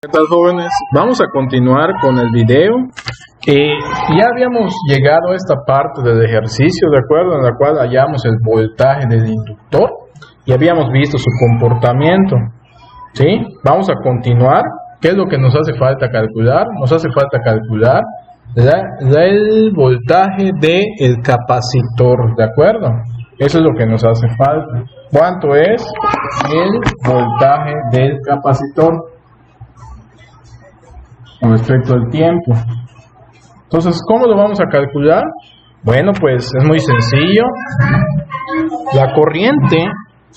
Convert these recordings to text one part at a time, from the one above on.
¿Qué tal, jóvenes? Vamos a continuar con el video. Ya habíamos llegado a esta parte del ejercicio, ¿de acuerdo? En la cual hallamos el voltaje del inductor y habíamos visto su comportamiento, ¿sí? Vamos a continuar. ¿Qué es lo que nos hace falta calcular? Nos hace falta calcular el voltaje del capacitor, ¿de acuerdo? Eso es lo que nos hace falta. ¿Cuánto es el voltaje del capacitor con respecto al tiempo? Entonces, ¿cómo lo vamos a calcular? Bueno, pues es muy sencillo. La corriente,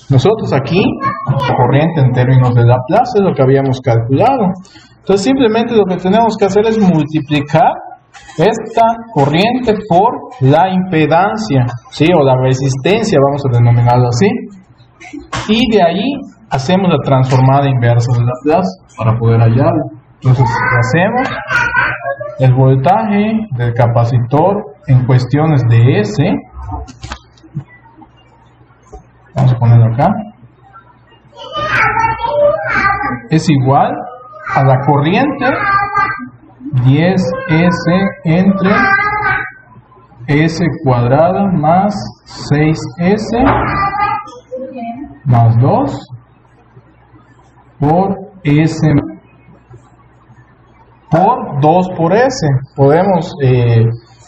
nosotros aquí, la corriente en términos de Laplace es lo que habíamos calculado. Entonces, simplemente lo que tenemos que hacer es multiplicar esta corriente por la impedancia, ¿sí? O la resistencia, vamos a denominarlo así. Y de ahí hacemos la transformada inversa de Laplace para poder hallarlo. Entonces, hacemos el voltaje del capacitor en cuestiones de S. Vamos a ponerlo acá. Es igual a la corriente 10S entre S cuadrada más 6S más 2 por S por 2 por S. Podemos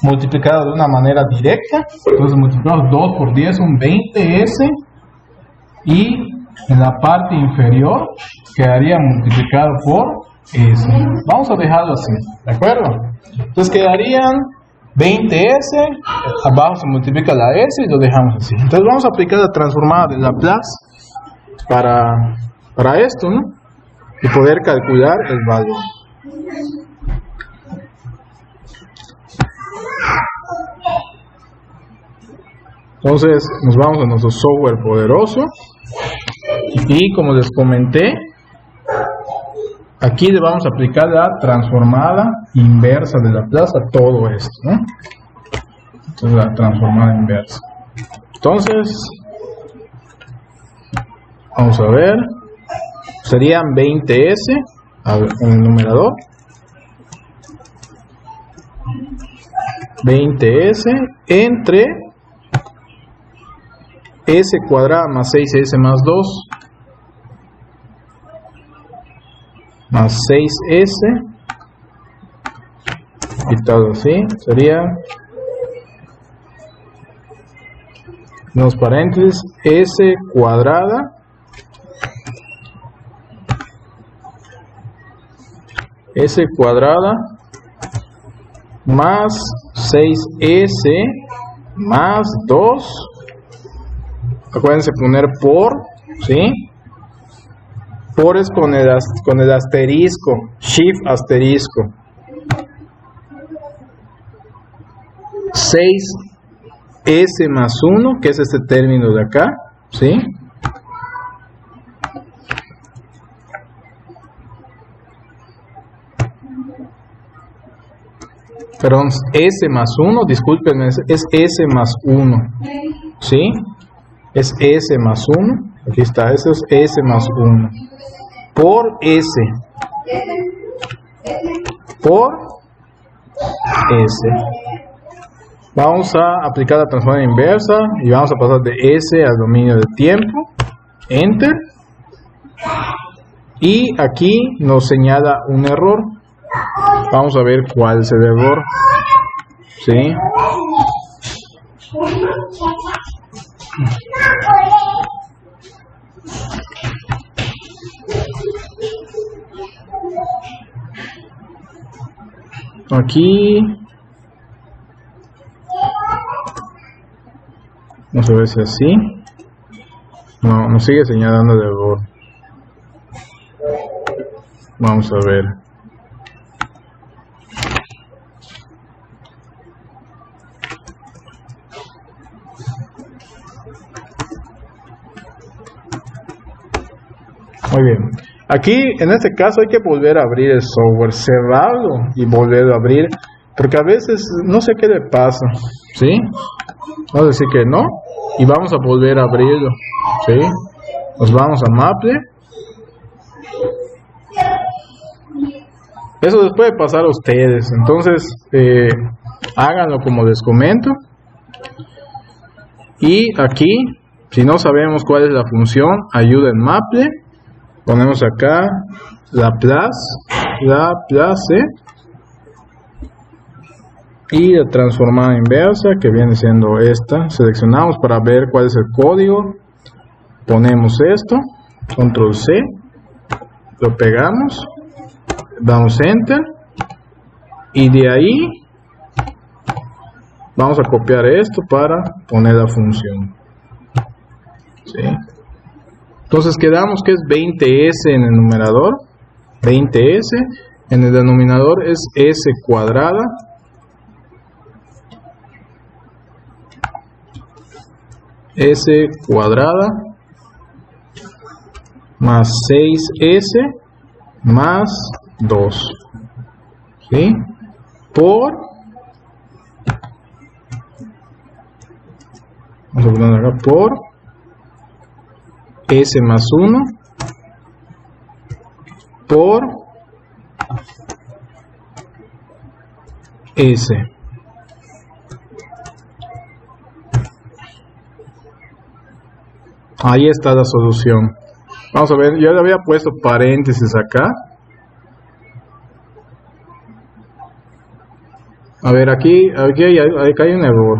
multiplicarlo de una manera directa. Entonces multiplicamos 2 por 10 son 20S, y en la parte inferior quedaría multiplicado por S. Vamos a dejarlo así, ¿de acuerdo? Entonces quedarían 20S, abajo se multiplica la S y lo dejamos así. Entonces vamos a aplicar la transformada de Laplace para esto, ¿no? Y poder calcular el valor. Entonces nos vamos a nuestro software poderoso y, como les comenté, aquí le vamos a aplicar la transformada inversa de Laplace a todo esto, ¿no? Entonces la transformada inversa. Entonces vamos a ver, serían 20S en el numerador, 20S entre S cuadrada más 6S más 2 más 6S y todo así, sería los paréntesis S cuadrada más 6S más 2. Acuérdense poner por, ¿sí? Por es con el asterisco, shift asterisco. 6S más 1, que es este término de acá, ¿sí? Perdón, S más 1, discúlpenme, es S más 1, ¿sí? Es S más 1, aquí está, eso es S más 1, por S, por S. Vamos a aplicar la transformada inversa y vamos a pasar de S al dominio del tiempo, Enter, y aquí nos señala un error. Vamos a ver cuál es el error, ¿sí? Aquí vamos a ver si así. No, nos sigue señalando el error. Vamos a ver. Muy bien. Aquí, en este caso, hay que volver a abrir el software, cerrarlo y volverlo a abrir, porque a veces no sé qué le pasa, ¿sí? Vamos a decir que no y vamos a volver a abrirlo, ¿sí? Nos vamos a Maple Eso les puede pasar a ustedes. Entonces, háganlo como les comento. Y aquí, si no sabemos cuál es la función, ayuda en Maple. Ponemos acá Laplace y la transformada inversa, que viene siendo esta. Seleccionamos para ver cuál es el código. Ponemos esto, control C, lo pegamos, damos enter y de ahí vamos a copiar esto para poner la función. ¿Sí? Entonces quedamos que es 20s en el numerador, 20s, en el denominador es s cuadrada más 6s más 2, ¿sí? Vamos a poner acá por s más 1 por s. Ahí está la solución. Vamos a ver, yo le había puesto paréntesis acá. A ver, aquí hay un error.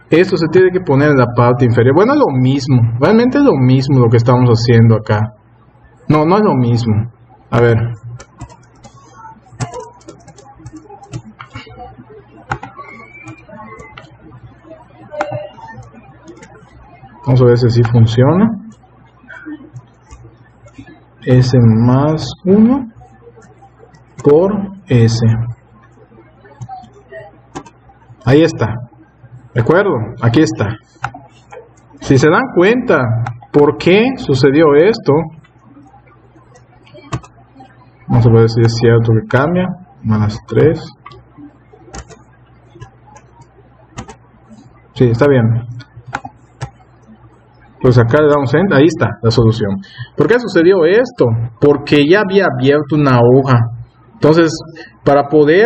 Esto se tiene que poner en la parte inferior. Bueno, es lo mismo. Realmente es lo mismo lo que estamos haciendo acá. No, no es lo mismo. A ver. Vamos a ver si así funciona. S más 1 por S. Ahí está. ¿De acuerdo? Aquí está. Si se dan cuenta por qué sucedió esto, vamos a ver si es cierto que cambia. Más 3. Sí, está bien. Pues acá le damos enter, ahí está la solución. ¿Por qué sucedió esto? Porque ya había abierto una hoja. Entonces, para poder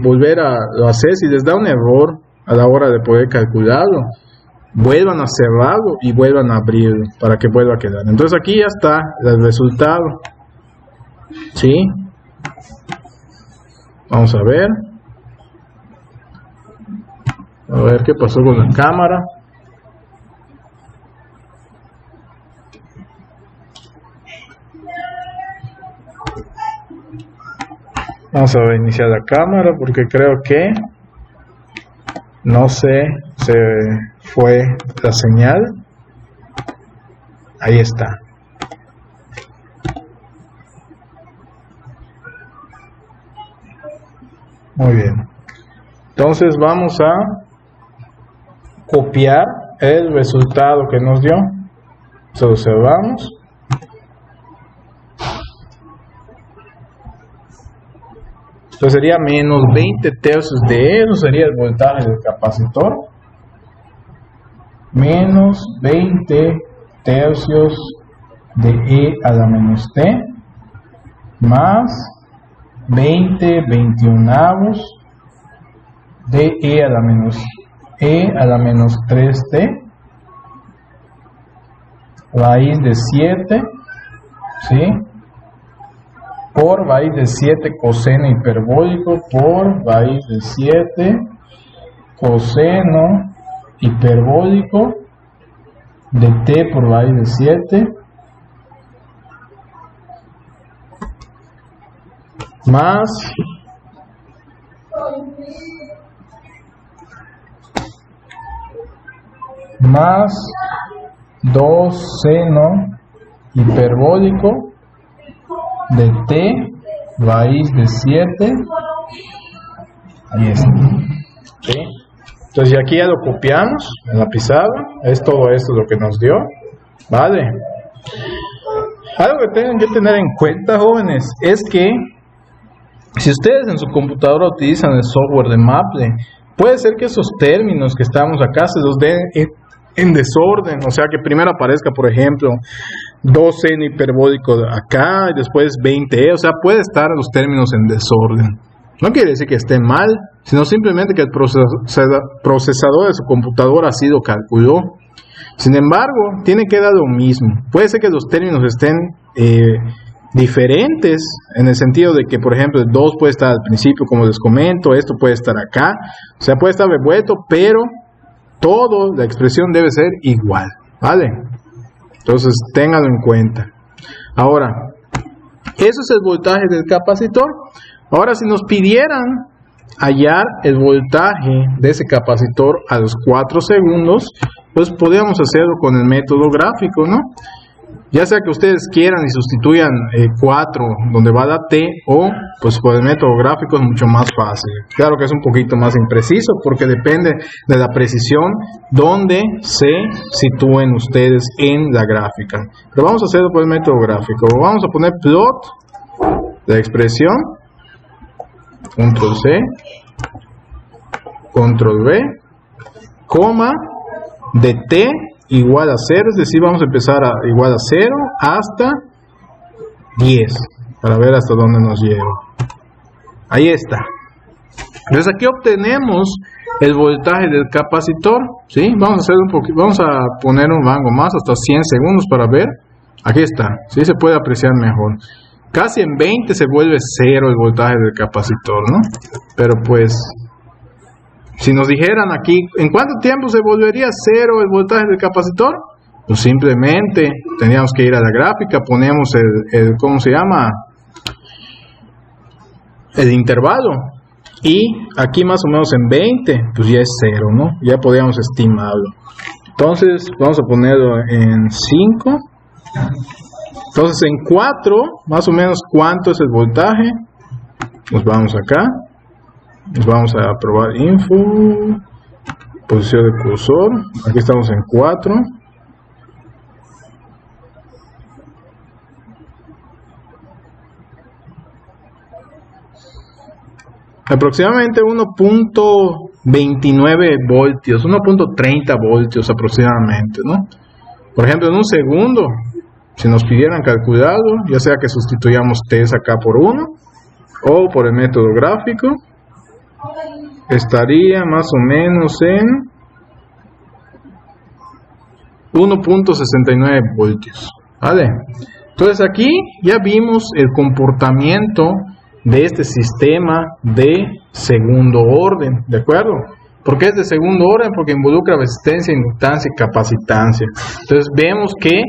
volver a hacer, si les da un error a la hora de poder calcularlo, vuelvan a cerrarlo y vuelvan a abrirlo para que vuelva a quedar. Entonces aquí ya está el resultado. ¿Sí? Vamos a ver. A ver qué pasó con la cámara. Vamos a reiniciar la cámara porque creo que no sé, se fue la señal. Ahí está. Muy bien. Entonces vamos a copiar el resultado que nos dio. Se lo observamos. Entonces sería menos 20 tercios de E, eso sería el voltaje del capacitor. Menos 20 tercios de E a la menos T. Más 20 21avos de E a la menos 3T. Raíz de 7. ¿Sí? Por raíz de 7 coseno hiperbólico por raíz de 7 coseno hiperbólico de t por raíz de 7 más más 2 seno hiperbólico de t raíz de 7. Ahí está. ¿Sí? Entonces aquí ya lo copiamos en la pizarra. Es todo esto lo que nos dio. Vale. Algo que tienen que tener en cuenta, jóvenes, es que si ustedes en su computadora utilizan el software de Maple, puede ser que esos términos que estamos acá se los den en desorden. O sea que primero aparezca, por ejemplo, 2n hiperbólico acá y después 20e, o sea, puede estar los términos en desorden. No quiere decir que esté mal, sino simplemente que el procesador de su computadora así lo calculó. Sin embargo, tiene que dar lo mismo. Puede ser que los términos estén diferentes, en el sentido de que, por ejemplo, el 2 puede estar al principio, como les comento, esto puede estar acá, o sea, puede estar revuelto, pero todo, la expresión debe ser igual, ¿vale? Entonces, ténganlo en cuenta. Ahora, eso es el voltaje del capacitor. Ahora, si nos pidieran hallar el voltaje de ese capacitor a los 4 segundos, pues podríamos hacerlo con el método gráfico, ¿no? Ya sea que ustedes quieran y sustituyan 4 donde va la T, o pues por el método gráfico es mucho más fácil. Claro que es un poquito más impreciso porque depende de la precisión donde se sitúen ustedes en la gráfica. Pero vamos a hacerlo por el método gráfico. Vamos a poner plot de expresión, control C, control V, coma, de T igual a 0, es decir, vamos a empezar a igual a 0 hasta 10, para ver hasta dónde nos lleva. Ahí está. Entonces aquí obtenemos el voltaje del capacitor, ¿sí? Vamos a hacer un poquito, vamos a poner un rango más hasta 100 segundos para ver. Aquí está, ¿sí? Se puede apreciar mejor. Casi en 20 se vuelve 0 el voltaje del capacitor, ¿no? Pero pues, si nos dijeran aquí, ¿en cuánto tiempo se volvería 0 el voltaje del capacitor? Pues simplemente tendríamos que ir a la gráfica, ponemos el ¿cómo se llama? El intervalo. Y aquí más o menos en 20, pues ya es 0, ¿no? Ya podríamos estimarlo. Entonces, vamos a ponerlo en 5. Entonces, en 4, más o menos, ¿cuánto es el voltaje? Nos vamos acá. Nos vamos a probar info, posición de cursor, aquí estamos en 4. Aproximadamente 1.29 voltios, 1.30 voltios aproximadamente, ¿no? Por ejemplo, en un segundo, si nos pidieran calcularlo, ya sea que sustituyamos T acá por 1 o por el método gráfico, estaría más o menos en 1.69 voltios, ¿vale? Entonces aquí ya vimos el comportamiento de este sistema de segundo orden, ¿de acuerdo? ¿Por qué es de segundo orden? Porque involucra resistencia, inductancia y capacitancia. Entonces vemos que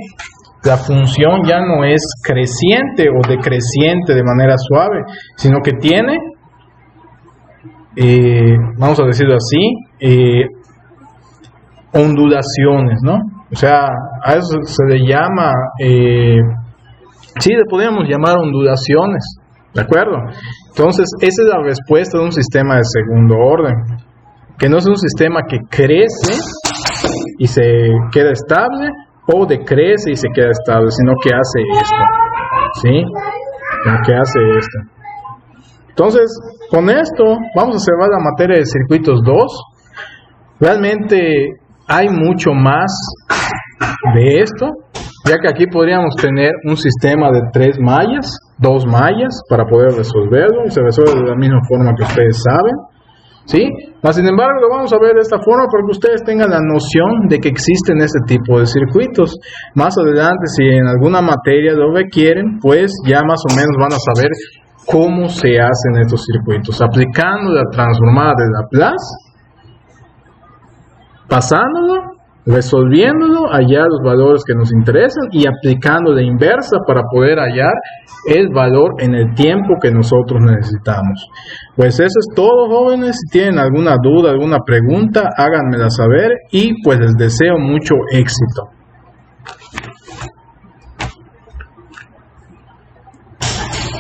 la función ya no es creciente o decreciente de manera suave, sino que tiene, vamos a decirlo así, ondulaciones, ¿no? O sea, a eso se le llama, sí, le podríamos llamar ondulaciones, ¿de acuerdo? Entonces, esa es la respuesta de un sistema de segundo orden, que no es un sistema que crece y se queda estable, o decrece y se queda estable, sino que hace esto, ¿sí? Sino que hace esto. Entonces, con esto vamos a cerrar la materia de circuitos 2. Realmente hay mucho más de esto, ya que aquí podríamos tener un sistema de 3 mallas, 2 mallas, para poder resolverlo, y se resuelve de la misma forma que ustedes saben, ¿sí? Mas, sin embargo, lo vamos a ver de esta forma para que ustedes tengan la noción de que existen este tipo de circuitos. Más adelante, si en alguna materia lo requieren, pues ya más o menos van a saber cómo se hacen estos circuitos, aplicando la transformada de Laplace, pasándolo, resolviéndolo, hallar los valores que nos interesan y aplicando la inversa para poder hallar el valor en el tiempo que nosotros necesitamos. Pues eso es todo, jóvenes. Si tienen alguna duda, alguna pregunta, háganmela saber y pues les deseo mucho éxito.